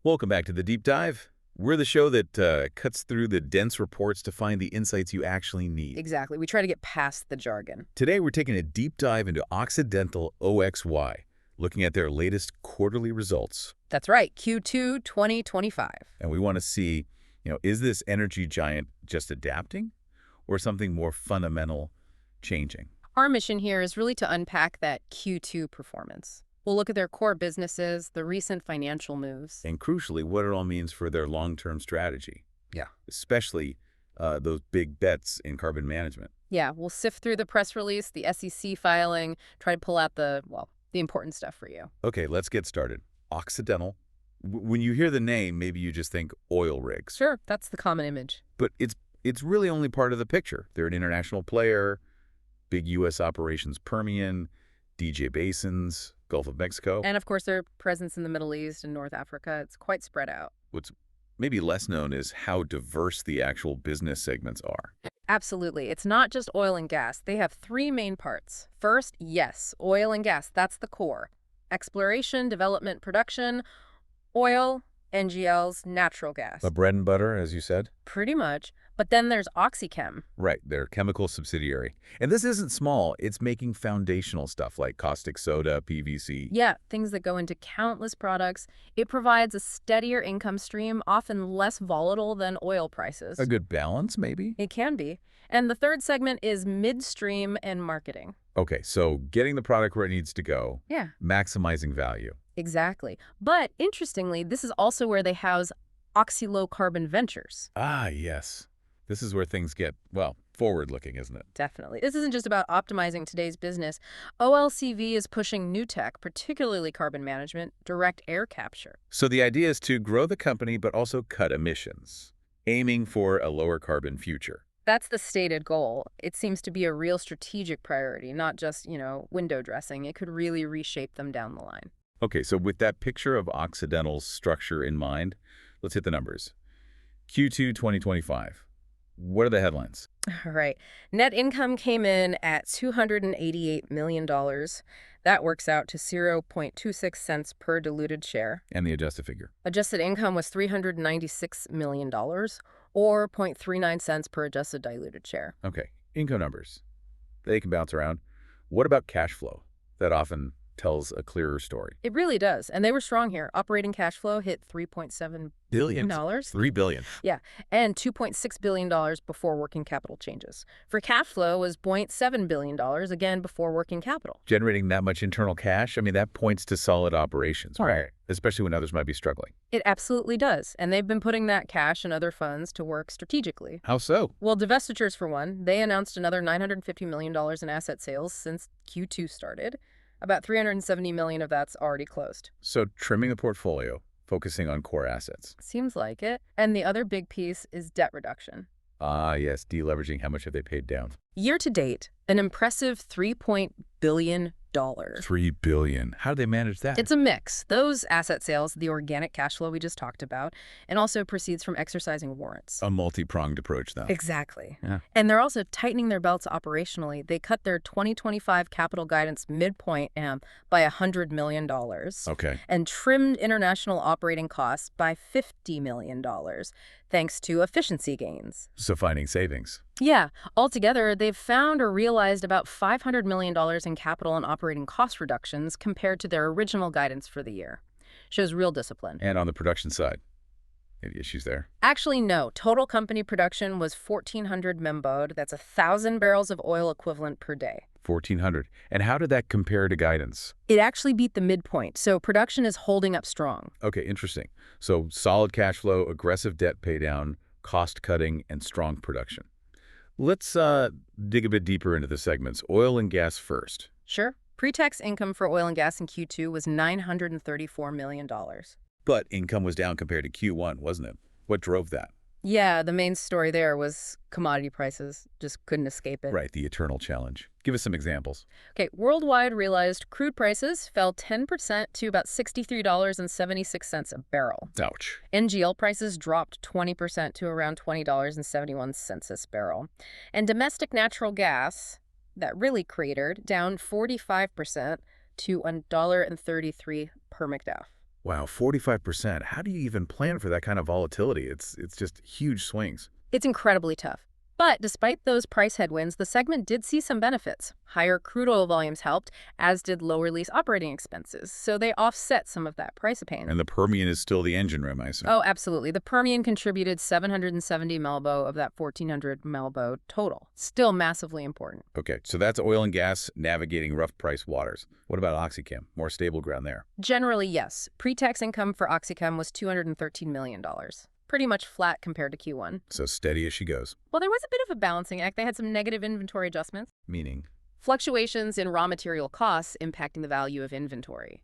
Welcome back to the Deep Dive. We're the show that cuts through the dense reports to find the insights you actually need. Exactly. We try to get past the jargon. Today, we're taking a deep dive into Occidental OXY, looking at their latest quarterly results. That's right, Q2 2025. And we want to see, is this energy giant just adapting or something more fundamental changing? Our mission here is really to unpack that Q2 performance. We'll look at their core businesses, the recent financial moves. And crucially, what it all means for their long-term strategy. Yeah. Especially those big bets in carbon management. Yeah, we'll sift through the press release, the SEC filing, try to pull out the important stuff for you. Okay, let's get started. Occidental. When you hear the name, maybe you just think oil rigs. Sure, that's the common image. But it's really only part of the picture. They're an international player, big U.S. operations Permian, DJ basins, Gulf of Mexico. And of course, their presence in the Middle East and North Africa, it's quite spread out. What's maybe less known is how diverse the actual business segments are. Absolutely. It's not just oil and gas. They have three main parts. First, yes, oil and gas. That's the core. Exploration, development, production, oil, NGLs, natural gas. The bread and butter, as you said? Pretty much. But then there's OxyChem. Right, their chemical subsidiary. And this isn't small. It's making foundational stuff like caustic soda, PVC. Yeah, things that go into countless products. It provides a steadier income stream, often less volatile than oil prices. A good balance, maybe? It can be. And the third segment is midstream and marketing. Okay, so getting the product where it needs to go. Yeah. Maximizing value. Exactly. But interestingly, this is also where they house Oxy-Low Carbon Ventures. Ah, yes. This is where things get, forward-looking, isn't it? Definitely. This isn't just about optimizing today's business. OLCV is pushing new tech, particularly carbon management, direct air capture. So the idea is to grow the company but also cut emissions, aiming for a lower carbon future. That's the stated goal. It seems to be a real strategic priority, not just, window dressing. It could really reshape them down the line. Okay, so with that picture of Occidental's structure in mind, let's hit the numbers. Q2 2025. What are the headlines? All right. Net income came in at $288 million. That works out to 0.26 cents per diluted share. And the adjusted figure? Adjusted income was $396 million, or 0.39 cents per adjusted diluted share. Okay. Income numbers. They can bounce around. What about cash flow? That often tells a clearer story. It really does. And they were strong here. Operating cash flow hit $3.7 billion. $3 billion. Yeah, and $2.6 billion before working capital changes. For cash flow was $0.7 billion, again, before working capital. Generating that much internal cash, that points to solid operations, right? Especially when others might be struggling. It absolutely does. And they've been putting that cash and other funds to work strategically. How so? Well, divestitures for one. They announced another $950 million in asset sales since Q2 started. About $370 million of that's already closed. So trimming the portfolio, focusing on core assets. Seems like it. And the other big piece is debt reduction. Ah, yes, deleveraging. How much have they paid down? Year to date, an impressive $3 billion. $3 billion. How do they manage that? It's a mix. Those asset sales, the organic cash flow we just talked about, and also proceeds from exercising warrants. A multi-pronged approach, though. Exactly. Yeah. And they're also tightening their belts operationally. They cut their 2025 capital guidance midpoint by $100 million. Okay. And trimmed international operating costs by $50 million, thanks to efficiency gains. So finding savings. Yeah. Altogether, they've found or realized about $500 million in capital and operating cost reductions compared to their original guidance for the year. Shows real discipline. And on the production side, any issues there? Actually, no. Total company production was 1,400 MMBOD. That's 1,000 barrels of oil equivalent per day. 1,400. And how did that compare to guidance? It actually beat the midpoint, so production is holding up strong. Okay, interesting. So solid cash flow, aggressive debt paydown, cost cutting, and strong production. Let's dig a bit deeper into the segments. Oil and gas first. Sure. Pre-tax income for oil and gas in Q2 was $934 million. But income was down compared to Q1, wasn't it? What drove that? Yeah, the main story there was commodity prices. Just couldn't escape it. Right, the eternal challenge. Give us some examples. Okay, worldwide realized crude prices fell 10% to about $63.76 a barrel. Ouch. NGL prices dropped 20% to around $20.71 a barrel. And domestic natural gas, that really cratered, down 45% to $1.33 per McDuff. Wow, 45%. How do you even plan for that kind of volatility? It's just huge swings. It's incredibly tough. But despite those price headwinds, the segment did see some benefits. Higher crude oil volumes helped, as did lower lease operating expenses. So they offset some of that price pain. And the Permian is still the engine room, I assume. Oh, absolutely. The Permian contributed 770 Melbo of that 1,400 Melbo total. Still massively important. Okay, so that's oil and gas navigating rough price waters. What about OxyChem? More stable ground there. Generally, yes. Pre-tax income for OxyChem was $213 million. Pretty much flat compared to Q1. So steady as she goes. Well, there was a bit of a balancing act. They had some negative inventory adjustments. Meaning? Fluctuations in raw material costs impacting the value of inventory.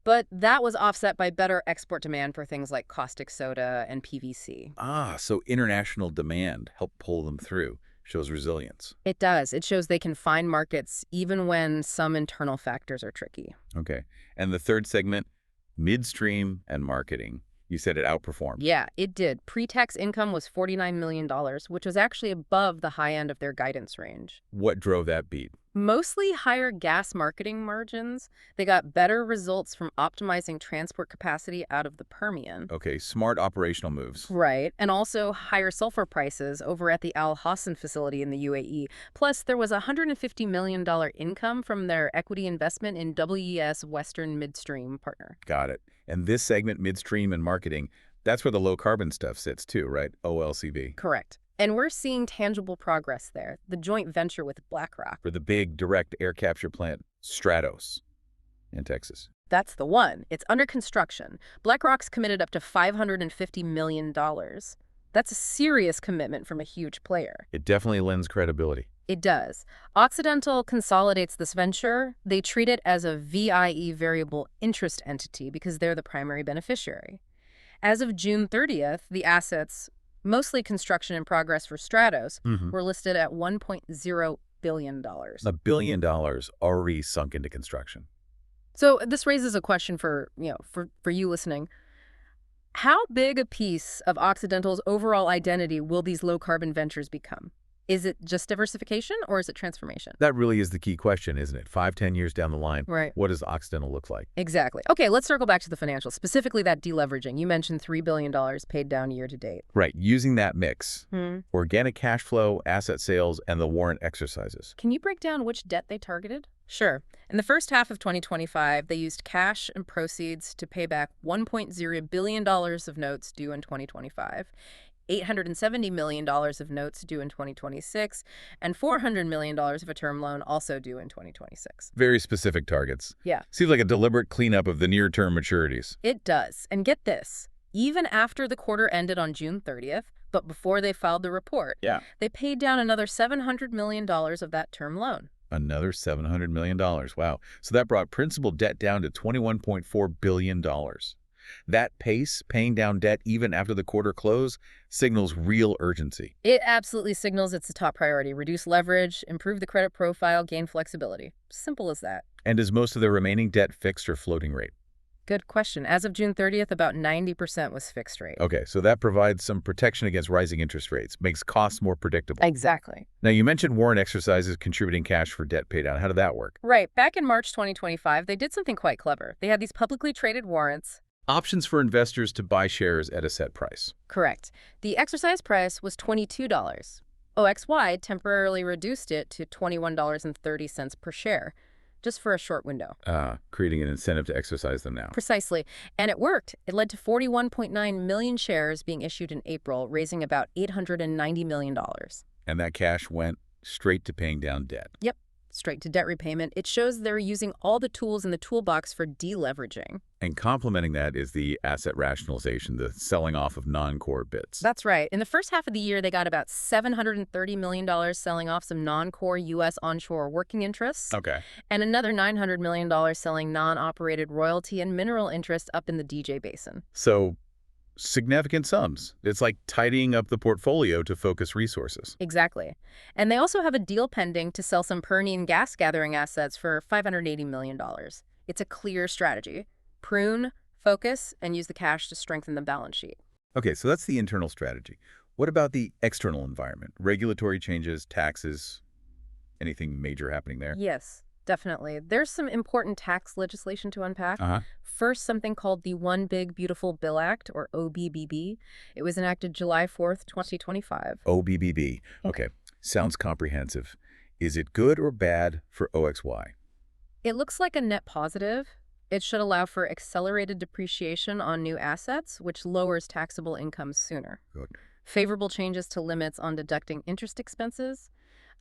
But that was offset by better export demand for things like caustic soda and PVC. Ah, so international demand helped pull them through. Shows resilience. It does. It shows they can find markets even when some internal factors are tricky. Okay. And the third segment, midstream and marketing. You said it outperformed. Yeah, it did. Pre-tax income was $49 million, which was actually above the high end of their guidance range. What drove that beat? Mostly higher gas marketing margins. They got better results from optimizing transport capacity out of the Permian. Okay, smart operational moves. Right, and also higher sulfur prices over at the Al Hassan facility in the UAE. Plus, there was a $150 million income from their equity investment in WES Western Midstream Partner. Got it. And this segment, midstream and marketing, that's where the low carbon stuff sits too, right? OLCV. Correct. And we're seeing tangible progress there, the joint venture with BlackRock. For the big direct air capture plant, Stratos, in Texas. That's the one. It's under construction. BlackRock's committed up to $550 million. That's a serious commitment from a huge player. It definitely lends credibility. It does. Occidental consolidates this venture. They treat it as a VIE, variable interest entity, because they're the primary beneficiary. As of June 30th, the assets, mostly construction in progress for Stratos, were listed at $1.0 billion. $1 billion already sunk into construction. So this raises a question for you listening. How big a piece of Occidental's overall identity will these low-carbon ventures become? Is it just diversification or is it transformation? That really is the key question, isn't it? 5-10 years down the line, Right. what does Occidental look like? Exactly. Okay, let's circle back to the financials, specifically that deleveraging. You mentioned $3 billion paid down year to date. Right, using that mix, organic cash flow, asset sales, and the warrant exercises. Can you break down which debt they targeted? Sure. In the first half of 2025, they used cash and proceeds to pay back $1.0 billion of notes due in 2025. $870 million of notes due in 2026, and $400 million of a term loan also due in 2026. Very specific targets. Yeah. Seems like a deliberate cleanup of the near-term maturities. It does. And get this, even after the quarter ended on June 30th, but before they filed the report, they paid down another $700 million of that term loan. Another $700 million. Wow. So that brought principal debt down to $21.4 billion. That pace, paying down debt even after the quarter close, signals real urgency. It absolutely signals it's a top priority. Reduce leverage, improve the credit profile, gain flexibility. Simple as that. And is most of their remaining debt fixed or floating rate? Good question. As of June 30th, about 90% was fixed rate. Okay, so that provides some protection against rising interest rates, makes costs more predictable. Exactly. Now, you mentioned warrant exercises contributing cash for debt paydown. How did that work? Right. Back in March 2025, they did something quite clever. They had these publicly traded warrants. Options for investors to buy shares at a set price. Correct. The exercise price was $22. OXY temporarily reduced it to $21.30 per share, just for a short window. Creating an incentive to exercise them now. Precisely. And it worked. It led to 41.9 million shares being issued in April, raising about $890 million. And that cash went straight to paying down debt. Yep. Straight to debt repayment. It shows they're using all the tools in the toolbox for deleveraging. And complementing that is the asset rationalization, the selling off of non-core bits. That's right. In the first half of the year, they got about $730 million selling off some non-core U.S. onshore working interests. Okay. And another $900 million selling non-operated royalty and mineral interests up in the DJ Basin. So significant sums. It's like tidying up the portfolio to focus resources. Exactly. And they also have a deal pending to sell some Permian gas gathering assets for $580 million. It's a clear strategy. Prune, focus, and use the cash to strengthen the balance sheet. Okay, so that's the internal strategy. What about the external environment? Regulatory changes, taxes, anything major happening there? Yes. Definitely. There's some important tax legislation to unpack. Uh-huh. First, something called the One Big Beautiful Bill Act, or OBBB. It was enacted July 4th, 2025. OBBB. Okay. Sounds comprehensive. Is it good or bad for OXY? It looks like a net positive. It should allow for accelerated depreciation on new assets, which lowers taxable income sooner. Good. Favorable changes to limits on deducting interest expenses,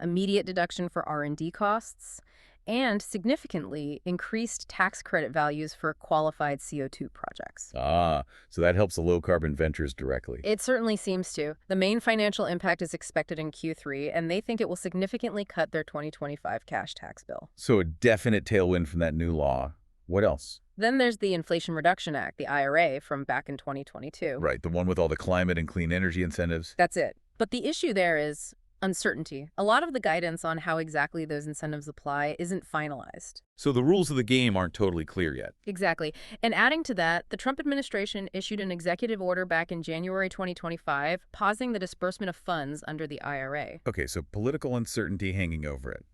immediate deduction for R&D costs, and significantly increased tax credit values for qualified CO2 projects. Ah, so that helps the low-carbon ventures directly. It certainly seems to. The main financial impact is expected in Q3, and they think it will significantly cut their 2025 cash tax bill. So a definite tailwind from that new law. What else? Then there's the Inflation Reduction Act, the IRA, from back in 2022. Right, the one with all the climate and clean energy incentives. That's it. But the issue there is uncertainty. A lot of the guidance on how exactly those incentives apply isn't finalized. So the rules of the game aren't totally clear yet. Exactly. And adding to that, the Trump administration issued an executive order back in January 2025, pausing the disbursement of funds under the IRA. Okay, so political uncertainty hanging over it.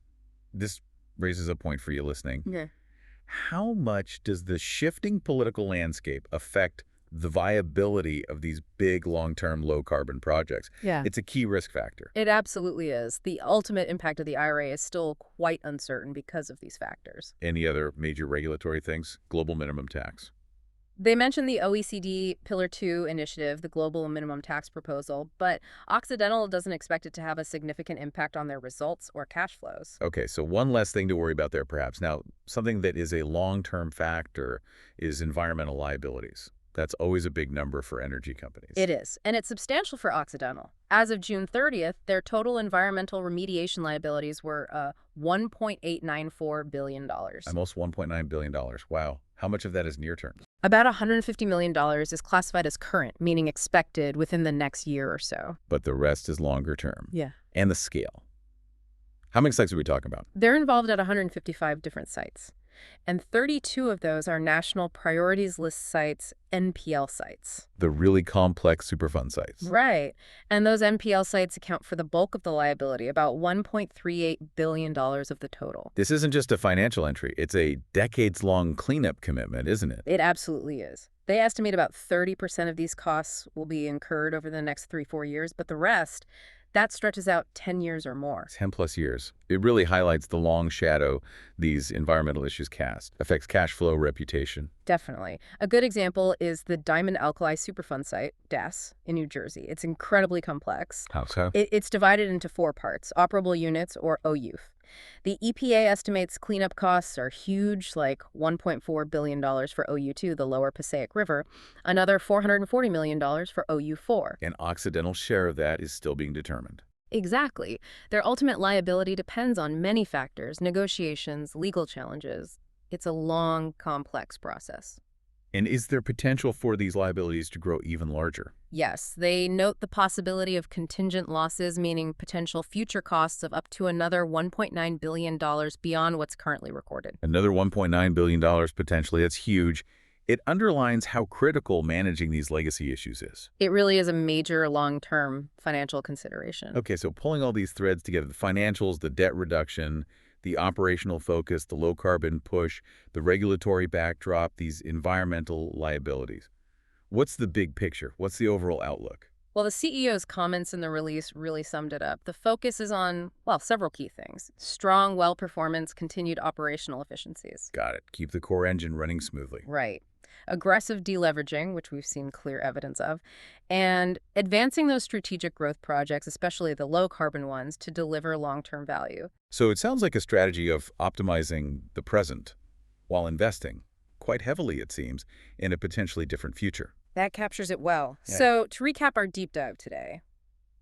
This raises a point for you listening. Yeah. How much does the shifting political landscape affect the viability of these big long-term low-carbon projects? Yeah. It's a key risk factor. It absolutely is. The ultimate impact of the IRA is still quite uncertain because of these factors. Any other major regulatory things? Global minimum tax. They mentioned the OECD Pillar 2 initiative, the global minimum tax proposal, but Occidental doesn't expect it to have a significant impact on their results or cash flows. Okay, so one less thing to worry about there perhaps. Now, something that is a long-term factor is environmental liabilities. That's always a big number for energy companies. It is, and it's substantial for Occidental. As of June 30th, their total environmental remediation liabilities were $1.894 billion. Almost $1.9 billion. Wow. How much of that is near term? About $150 million is classified as current, meaning expected within the next year or so. But the rest is longer term. Yeah. And the scale. How many sites are we talking about? They're involved at 155 different sites, and 32 of those are National Priorities List sites, NPL sites. The really complex Superfund sites. Right. And those NPL sites account for the bulk of the liability, about $1.38 billion of the total. This isn't just a financial entry. It's a decades-long cleanup commitment, isn't it? It absolutely is. They estimate about 30% of these costs will be incurred over the next 3-4 years, but the rest, that stretches out 10 years or more. 10 plus years. It really highlights the long shadow these environmental issues cast. Affects cash flow, reputation. Definitely. A good example is the Diamond Alkali Superfund site, DAS, in New Jersey. It's incredibly complex. How so? It's divided into 4 parts, operable units, or OUF. The EPA estimates cleanup costs are huge, like $1.4 billion for OU2, the lower Passaic River, another $440 million for OU4. An Occidental share of that is still being determined. Exactly. Their ultimate liability depends on many factors, negotiations, legal challenges. It's a long, complex process. And is there potential for these liabilities to grow even larger? Yes, they note the possibility of contingent losses, meaning potential future costs of up to another $1.9 billion beyond what's currently recorded. Another $1.9 billion potentially. That's huge. It underlines how critical managing these legacy issues is. It really is a major long-term financial consideration. Okay, so pulling all these threads together, the financials, the debt reduction, the operational focus, the low-carbon push, the regulatory backdrop, these environmental liabilities. What's the big picture? What's the overall outlook? Well, the CEO's comments in the release really summed it up. The focus is on, well, several key things. Strong well performance, continued operational efficiencies. Got it. Keep the core engine running smoothly. Right. Aggressive deleveraging, which we've seen clear evidence of, and advancing those strategic growth projects, especially the low-carbon ones, to deliver long-term value. So it sounds like a strategy of optimizing the present while investing, quite heavily it seems, in a potentially different future. That captures it well. Yeah. So to recap our deep dive today,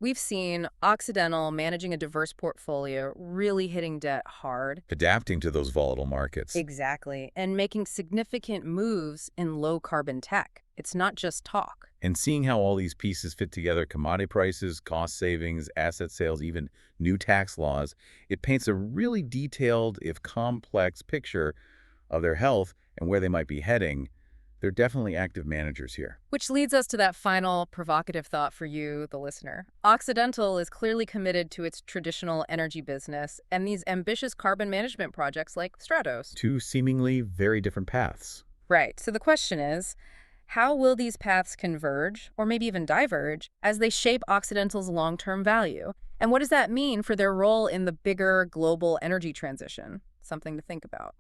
we've seen Occidental managing a diverse portfolio, really hitting debt hard. Adapting to those volatile markets. Exactly. And making significant moves in low-carbon tech. It's not just talk. And seeing how all these pieces fit together, commodity prices, cost savings, asset sales, even new tax laws, it paints a really detailed, if complex, picture of their health and where they might be heading They're definitely active managers here. Which leads us to that final provocative thought for you, the listener. Occidental is clearly committed to its traditional energy business and these ambitious carbon management projects like Stratos. Two seemingly very different paths. Right. So the question is, how will these paths converge, or maybe even diverge, as they shape Occidental's long-term value? And what does that mean for their role in the bigger global energy transition? Something to think about.